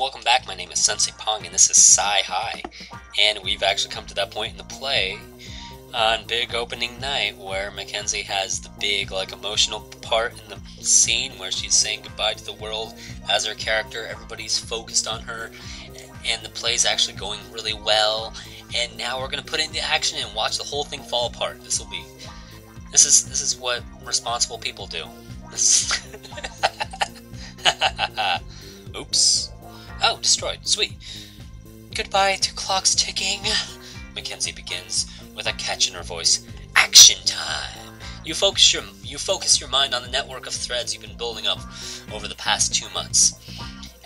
welcome back. My name is Sensei-pong, and this is sci-fi. And we've actually come to that point in the play on big opening night where Mackenzie has the big, emotional part in the scene where she's saying goodbye to the world as her character. Everybody's focused on her, and the play's actually going really well. And now we're gonna put it into action and watch the whole thing fall apart. This is what responsible people do. Oops. Oh, destroyed. Sweet. Goodbye to clocks ticking. Mackenzie begins with a catch in her voice. Action time. You focus your mind on the network of threads you've been building up over the past 2 months.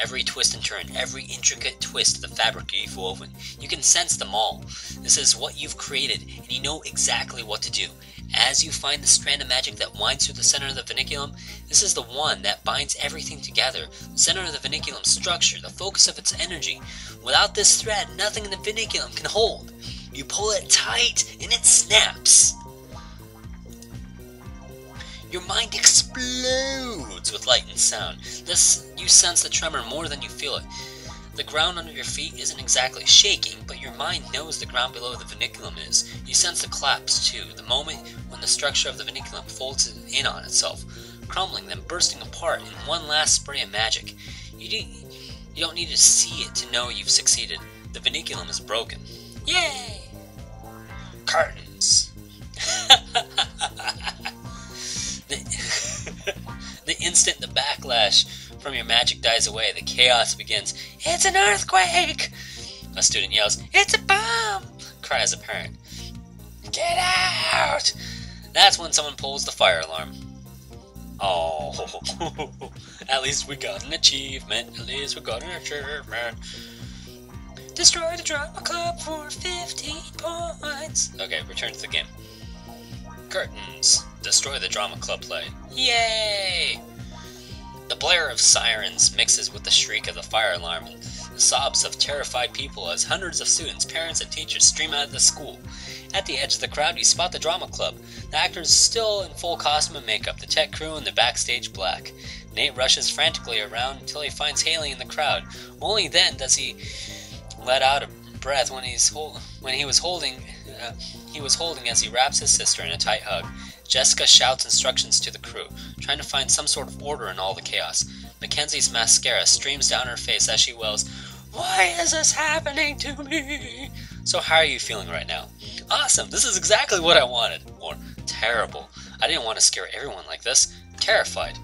Every twist and turn, every intricate twist of the fabric you've woven, you can sense them all. This is what you've created, and you know exactly what to do. As you find the strand of magic that winds through the center of the vinculum, this is the one that binds everything together. The center of the vinculum structure, the focus of its energy. Without this thread, nothing in the vinculum can hold. You pull it tight, and it snaps. Your mind explodes with light and sound. You sense the tremor more than you feel it. The ground under your feet isn't exactly shaking, but your mind knows the ground below the vinculum is. You sense the collapse, too, the moment when the structure of the vinculum folds in on itself, crumbling, then bursting apart in one last spray of magic. You don't need to see it to know you've succeeded. The vinculum is broken. Yay! Curtains! The instant the backlash from your magic dies away, the chaos begins. It's an earthquake! A student yells, It's a bomb! Cries a parent. Get out! That's when someone pulls the fire alarm. Oh, at least we got an achievement. Destroy the drama club for 15 points. Okay, return to the game. Curtains. Destroy the drama club play. Yay! The blare of sirens mixes with the shriek of the fire alarm and the sobs of terrified people as hundreds of students, parents, and teachers stream out of the school. At the edge of the crowd, you spot the drama club. The actors still in full costume and makeup, the tech crew in the backstage black. Nate rushes frantically around until he finds Haley in the crowd. Only then does he let out a breath when he was holding as he wraps his sister in a tight hug. Jessica shouts instructions to the crew, trying to find some sort of order in all the chaos. Mackenzie's mascara streams down her face as she wails, Why is this happening to me? So how are you feeling right now? Awesome, this is exactly what I wanted. Or terrible. I didn't want to scare everyone like this. Terrified.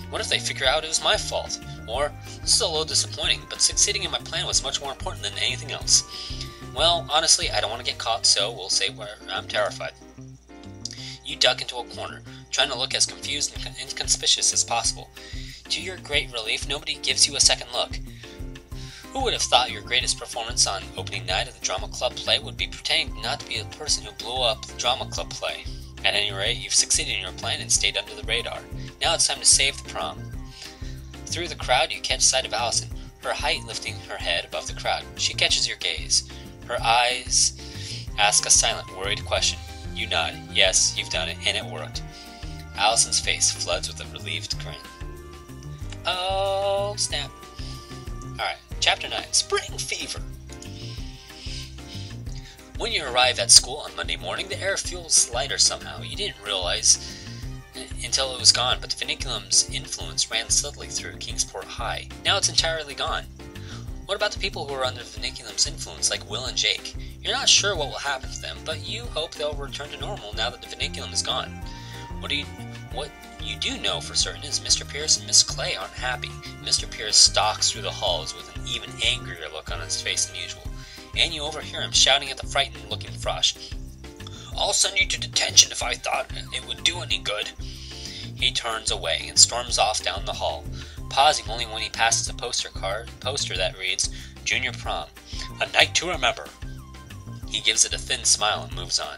What if they figure out it was my fault? Or, this is a little disappointing, but succeeding in my plan was much more important than anything else. Well, honestly, I don't want to get caught, so we'll say I'm terrified. You duck into a corner, trying to look as confused and inconspicuous as possible. To your great relief, nobody gives you a second look. Who would have thought your greatest performance on opening night of the drama club play would be pretending not to be the person who blew up the drama club play? At any rate, you've succeeded in your plan and stayed under the radar. Now it's time to save the prom. Through the crowd, you catch sight of Allison, her height lifting her head above the crowd. She catches your gaze. Her eyes ask a silent, worried question. You nod. Yes, you've done it, and it worked. Allison's face floods with a relieved grin. Oh, snap. Alright, Chapter 9, Spring Fever. When you arrive at school on Monday morning, the air feels lighter somehow. You didn't realize until it was gone, but the vinculum's influence ran subtly through Kingsport High. Now it's entirely gone. What about the people who are under the vinculum's influence, like Will and Jake? You're not sure what will happen to them, but you hope they'll return to normal now that the vinculum is gone. What you do know for certain is Mr. Pierce and Miss Clay aren't happy. Mr. Pierce stalks through the halls with an even angrier look on his face than usual, and you overhear him shouting at the frightened-looking Frosh. I'll send you to detention if I thought it would do any good. He turns away and storms off down the hall, pausing only when he passes a poster that reads, Junior Prom, a night to remember. He gives it a thin smile and moves on.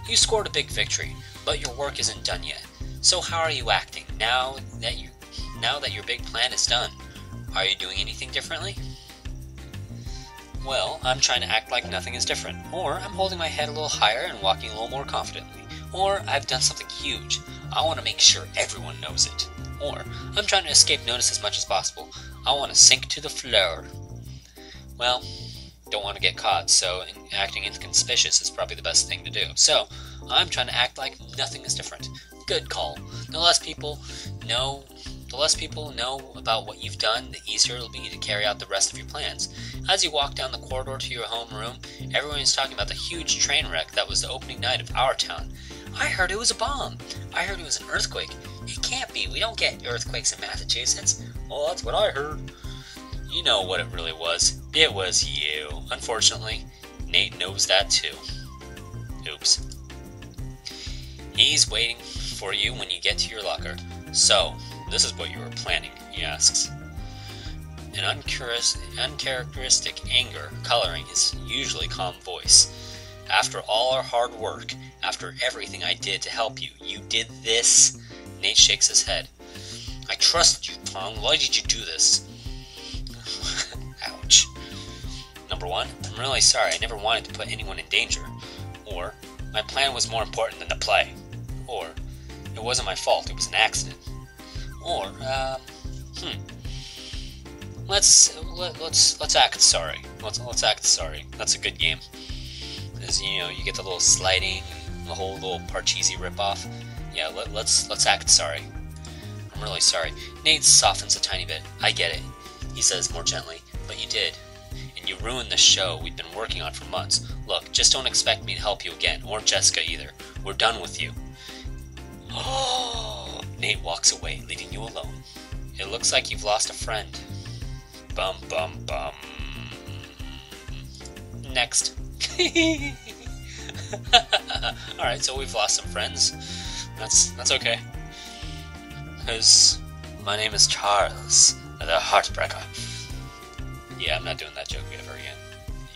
You scored a big victory, but your work isn't done yet. So how are you acting now that your big plan is done? Are you doing anything differently? Well, I'm trying to act like nothing is different, or I'm holding my head a little higher and walking a little more confidently, or I've done something huge. I want to make sure everyone knows it. Or, I'm trying to escape notice as much as possible. I want to sink to the floor. Well, don't want to get caught, so acting inconspicuous is probably the best thing to do. So, I'm trying to act like nothing is different. Good call. The less people know about what you've done, the easier it'll be to carry out the rest of your plans. As you walk down the corridor to your homeroom, everyone is talking about the huge train wreck that was the opening night of our town. I heard it was a bomb. I heard it was an earthquake. It can't be. We don't get earthquakes in Massachusetts. Well, that's what I heard. You know what it really was. It was you. Unfortunately, Nate knows that too. Oops. He's waiting for you when you get to your locker. So, this is what you were planning, he asks. An uncharacteristic anger coloring his usually calm voice. After all our hard work, after everything I did to help you, you did this? Nate shakes his head. I trusted you, Pong. Why did you do this? Ouch. Number one, I'm really sorry. I never wanted to put anyone in danger. Or, my plan was more important than the play. Or, it wasn't my fault. It was an accident. Or, Let's act sorry. Let's act sorry. That's a good game. As you know, you get the little sliding, the whole little Parcheesi ripoff. Yeah, let's act sorry. I'm really sorry. Nate softens a tiny bit. I get it, he says more gently. But you did. And you ruined the show we'd been working on for months. Look, just don't expect me to help you again, or Jessica either. We're done with you. Oh, Nate walks away, leaving you alone. It looks like you've lost a friend. Bum bum bum. Next. Alright, so we've lost some friends. That's okay. Because my name is Charles, the Heartbreaker. Yeah, I'm not doing that joke ever again.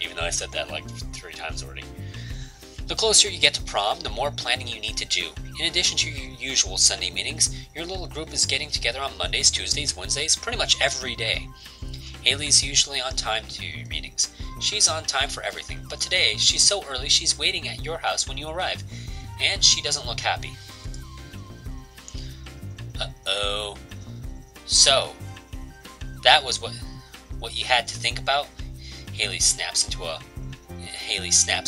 Even though I said that like 3 times already. The closer you get to prom, the more planning you need to do. In addition to your usual Sunday meetings, your little group is getting together on Mondays, Tuesdays, Wednesdays, pretty much every day. Haley's usually on time to your meetings. She's on time for everything, but today, she's so early she's waiting at your house when you arrive. And she doesn't look happy. Uh-oh. So, that was what you had to think about? Haley snaps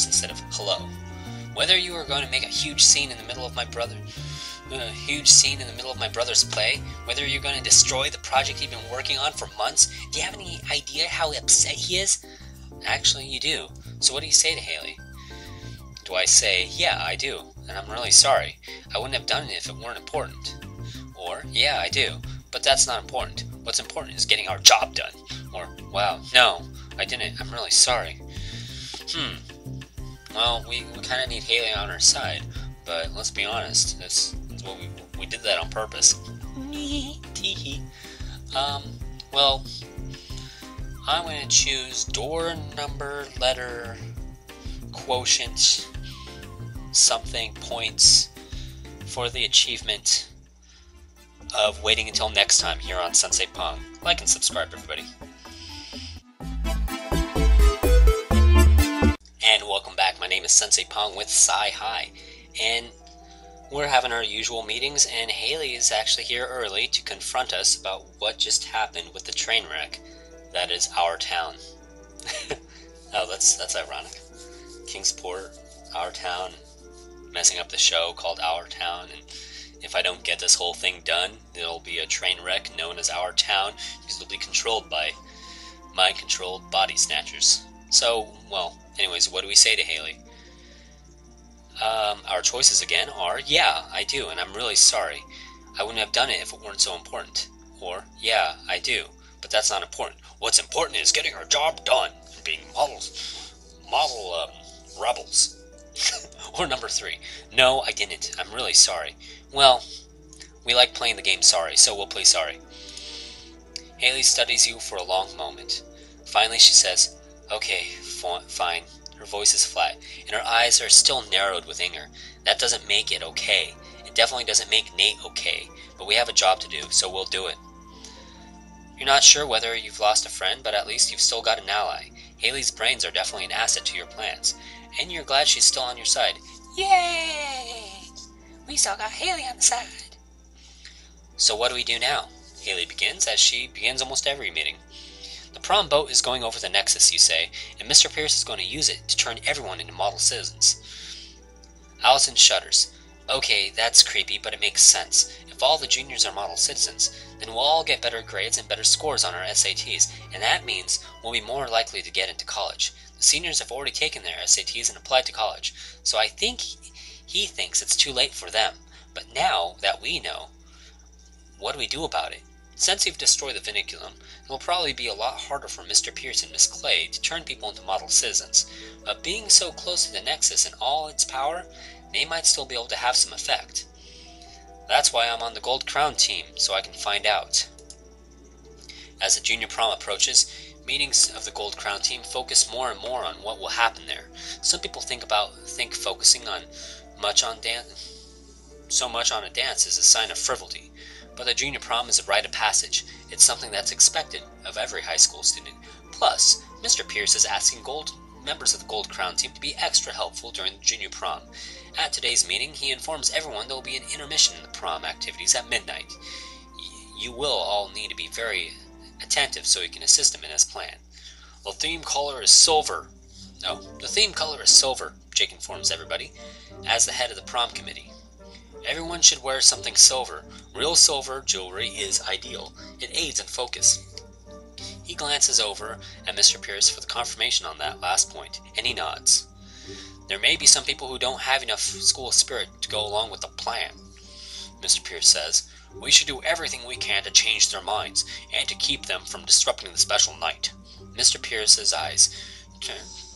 instead of hello. Whether you are going to make a huge scene in the middle of my brother's play, whether you're going to destroy the project you've been working on for months, do you have any idea how upset he is? Actually, you do. So what do you say to Haley? Do I say, yeah, I do, and I'm really sorry. I wouldn't have done it if it weren't important. Or, yeah, I do, but that's not important. What's important is getting our job done. Or, wow, no, I didn't. I'm really sorry. Well, we kind of need Haley on our side, but let's be honest, that's what we did that on purpose. Well, I'm going to choose door, number, letter, quotient, something, points for the achievement of waiting until next time here on Sensei-pong. Like and subscribe, everybody. And welcome back. My name is Sensei-pong with Sci-fi, and we're having our usual meetings, and Haley is actually here early to confront us about what just happened with the train wreck that is our town. Oh, that's ironic. Kingsport, our town, messing up the show called Our Town, and if I don't get this whole thing done, there'll be a train wreck known as Our Town, because it'll be controlled by mind-controlled body snatchers. So, well, anyways, what do we say to Haley? Our choices again are, yeah, I do, and I'm really sorry. I wouldn't have done it if it weren't so important. Or, yeah, I do, but that's not important. What's important is getting our job done and being model rebels. Or number 3, no, I didn't. I'm really sorry. Well, we like playing the game sorry, so we'll play sorry. Haley studies you for a long moment. Finally, she says, okay, fine. Her voice is flat, and her eyes are still narrowed with anger. That doesn't make it okay. It definitely doesn't make Nate okay, but we have a job to do, so we'll do it. You're not sure whether you've lost a friend, but at least you've still got an ally. Haley's brains are definitely an asset to your plans, and you're glad she's still on your side. Yay! We still got Haley on the side. So what do we do now? Haley begins, as she begins almost every meeting. prom boat is going over the Nexus, you say, and Mr. Pierce is going to use it to turn everyone into model citizens. Allison shudders. Okay, that's creepy, but it makes sense. If all the juniors are model citizens, then we'll all get better grades and better scores on our SATs, and that means we'll be more likely to get into college. The seniors have already taken their SATs and applied to college, so I think he thinks it's too late for them. But now that we know, what do we do about it? Since you've destroyed the Vinculum, it will probably be a lot harder for Mr. Pierce and Miss Clay to turn people into model citizens. But being so close to the Nexus and all its power, they might still be able to have some effect. That's why I'm on the Gold Crown team, so I can find out. As the junior prom approaches, meetings of the Gold Crown team focus more and more on what will happen there. Some people think focusing so much on a dance is a sign of frivolity. But the junior prom is a rite of passage. It's something that's expected of every high school student. Plus, Mr. Pierce is asking members of the Gold Crown team to be extra helpful during the junior prom. At today's meeting, he informs everyone there will be an intermission in the prom activities at midnight. You will all need to be very attentive so he can assist him in his plan. The theme color is silver. No, the theme color is silver, Jake informs everybody, as the head of the prom committee. Everyone should wear something silver. Real silver jewelry is ideal. It aids in focus. He glances over at Mr. Pierce for the confirmation on that last point, and he nods. There may be some people who don't have enough school spirit to go along with the plan, Mr. Pierce says. We should do everything we can to change their minds, and to keep them from disrupting the special night. Mr. Pierce's eyes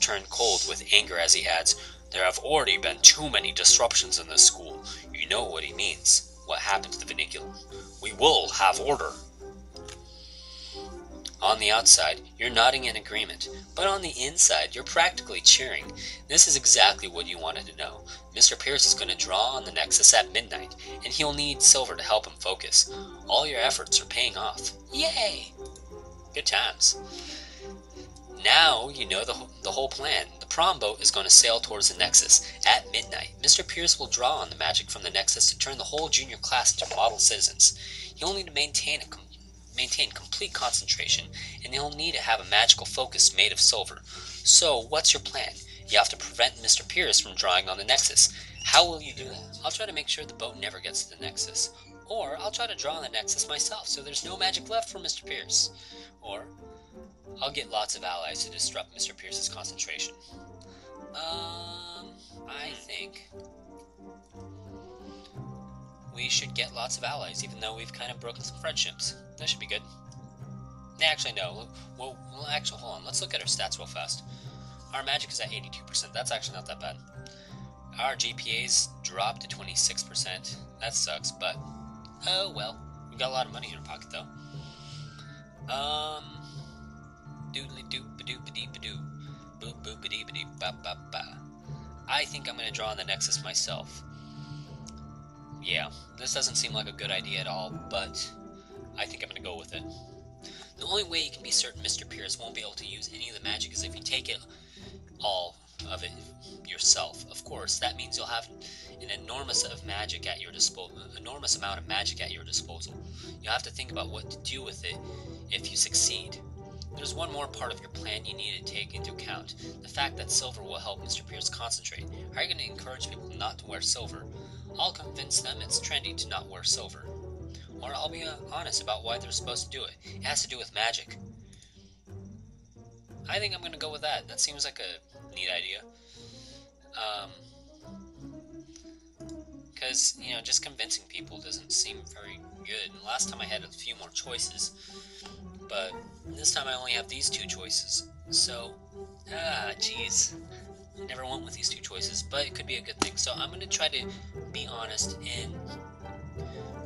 turn cold with anger as he adds, there have already been too many disruptions in this school. You know what he means. What happened to the Vinculum? We will have order. On the outside, you're nodding in agreement, but on the inside, you're practically cheering. This is exactly what you wanted to know. Mr. Pierce is going to draw on the Nexus at midnight, and he'll need silver to help him focus. All your efforts are paying off. Yay! Good times. Now you know the whole plan. The prom boat is going to sail towards the Nexus. At midnight, Mr. Pierce will draw on the magic from the Nexus to turn the whole junior class into model citizens. He'll need to maintain complete concentration, and he'll need to have a magical focus made of silver. So, what's your plan? You have to prevent Mr. Pierce from drawing on the Nexus. How will you do that? I'll try to make sure the boat never gets to the Nexus. Or, I'll try to draw on the Nexus myself, so there's no magic left for Mr. Pierce. Or, I'll get lots of allies to disrupt Mr. Pierce's concentration. I think we should get lots of allies, even though we've kind of broken some friendships. That should be good. Actually, no. Well, actually, hold on. Let's look at our stats real fast. Our magic is at 82%. That's actually not that bad. Our GPA's dropped to 26%. That sucks, but oh well. We got a lot of money in our pocket, though. Doodly doop ba doop ba dee ba doo. Boop boop ba dee ba dee ba ba ba. I think I'm going to draw on the Nexus myself. Yeah, this doesn't seem like a good idea at all, but I think I'm going to go with it. The only way you can be certain Mr. Pierce won't be able to use any of the magic is if you take it all of it yourself. Of course, that means you'll have an enormous amount of magic at your disposal. You'll have to think about what to do with it if you succeed. There's one more part of your plan you need to take into account. The fact that silver will help Mr. Pierce concentrate. How are you going to encourage people not to wear silver? I'll convince them it's trendy to not wear silver. Or I'll be honest about why they're supposed to do it. It has to do with magic. I think I'm going to go with that. That seems like a neat idea. Because, just convincing people doesn't seem very good. And last time I had a few more choices, but this time I only have these two choices. So, jeez. I never went with these two choices, but it could be a good thing. So I'm going to try to be honest and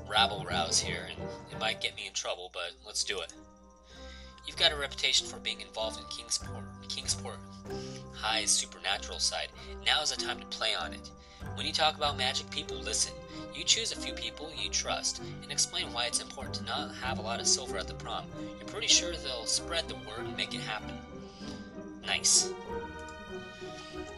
rabble-rouse here, and it might get me in trouble, but let's do it. You've got a reputation for being involved in Kingsport High's supernatural side. Now is the time to play on it. When you talk about magic, people listen. You choose a few people you trust and explain why it's important to not have a lot of silver at the prom. You're pretty sure they'll spread the word and make it happen. Nice.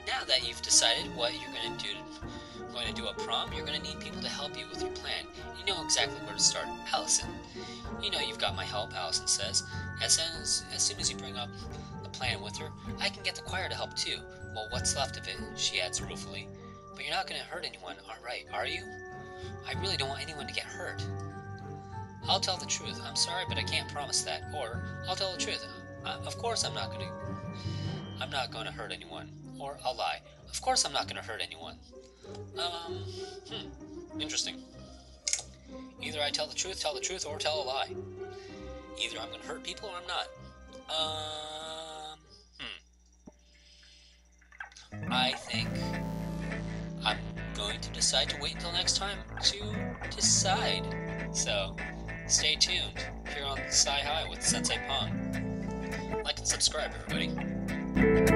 Now that you've decided what you're going to do at prom, you're going to need people to help you with your plan. You know exactly where to start. Allison. You know you've got my help, Allison says. As soon as you bring up the plan with her, I can get the choir to help too. Well, what's left of it, she adds ruefully. But you're not going to hurt anyone, alright, are you? I really don't want anyone to get hurt. I'll tell the truth. I'm sorry, but I can't promise that. Or, I'll tell the truth. Of course I'm not going to hurt anyone. Or, I'll lie. Of course I'm not going to hurt anyone. Interesting. Either I tell the truth, or tell a lie. Either I'm going to hurt people or I'm not. I think I'm going to decide to wait until next time to decide. So, stay tuned here on Sci-Fi with Sensei-pong. Like and subscribe, everybody.